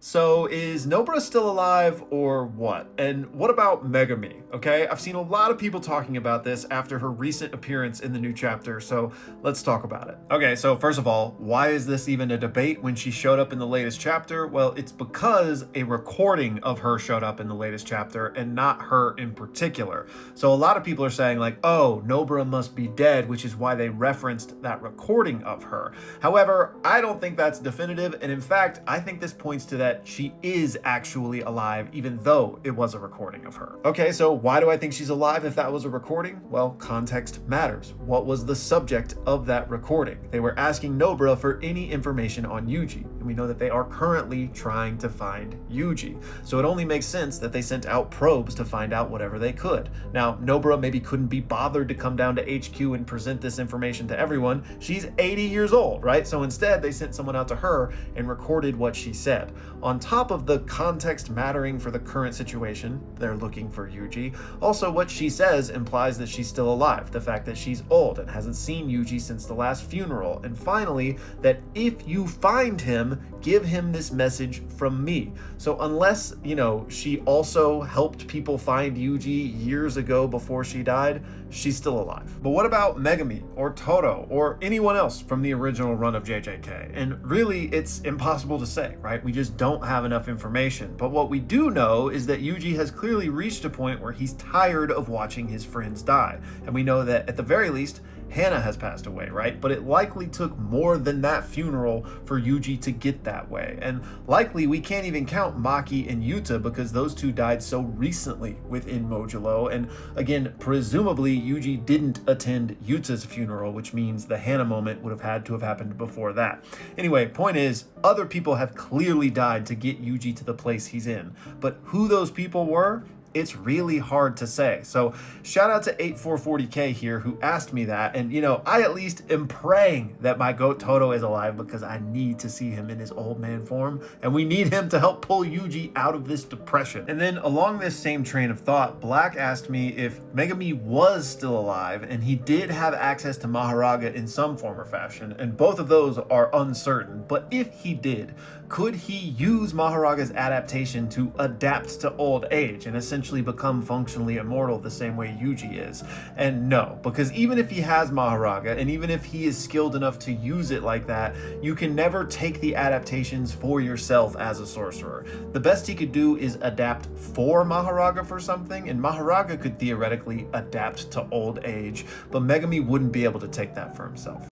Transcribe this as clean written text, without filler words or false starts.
So is Nobara still alive or what? And what about Megumi? Okay, I've seen a lot of people talking about this after her recent appearance in the new chapter, so let's talk about it. Okay, so first of all, why is this even a debate when she showed up in the latest chapter? Well, it's because a recording of her showed up in the latest chapter and not her in particular. So a lot of people are saying like, oh, Nobara must be dead, which is why they referenced that recording of her. However, I don't think that's definitive, and in fact, I think this points to that she is actually alive, even though it was a recording of her. Okay, so why do I think she's alive if that was a recording? Well, context matters. What was the subject of that recording? They were asking Nobara for any information on Yuji, and we know that they are currently trying to find Yuji. So it only makes sense that they sent out probes to find out whatever they could. Now, Nobara maybe couldn't be bothered to come down to HQ and present this information to everyone. She's 80 years old, right? So instead, they sent someone out to her and recorded what she said. On top of the context mattering for the current situation, they're looking for Yuji. Also, what she says implies that she's still alive, the fact that she's old and hasn't seen Yuji since the last funeral, and finally, that if you find him, give him this message from me. So unless, she also helped people find Yuji years ago before she died, she's still alive. But what about Megumi or Toto or anyone else from the original run of JJK? And really, it's impossible to say, right? We just don't have enough information. But what we do know is that Yuji has clearly reached a point where he's tired of watching his friends die. And we know that at the very least, Hannah has passed away, right? But it likely took more than that funeral for Yuji to get that way. And likely we can't even count Maki and Yuta because those two died so recently within Modulo. And again, presumably Yuji didn't attend Yuta's funeral, which means the Hannah moment would have had to have happened before that. Anyway, point is, other people have clearly died to get Yuji to the place he's in. But who those people were? It's really hard to say. So shout out to 8440K here who asked me that. And I at least am praying that my goat Toto is alive because I need to see him in his old man form. And we need him to help pull Yuji out of this depression. And then along this same train of thought, Black asked me if Megumi was still alive and he did have access to Mahoraga in some form or fashion. And both of those are uncertain. But if he did, could he use Mahoraga's adaptation to adapt to old age and essentially become functionally immortal the same way Yuji is? And no, because even if he has Mahoraga, and even if he is skilled enough to use it like that, you can never take the adaptations for yourself as a sorcerer. The best he could do is adapt for Mahoraga for something, and Mahoraga could theoretically adapt to old age, but Megumi wouldn't be able to take that for himself.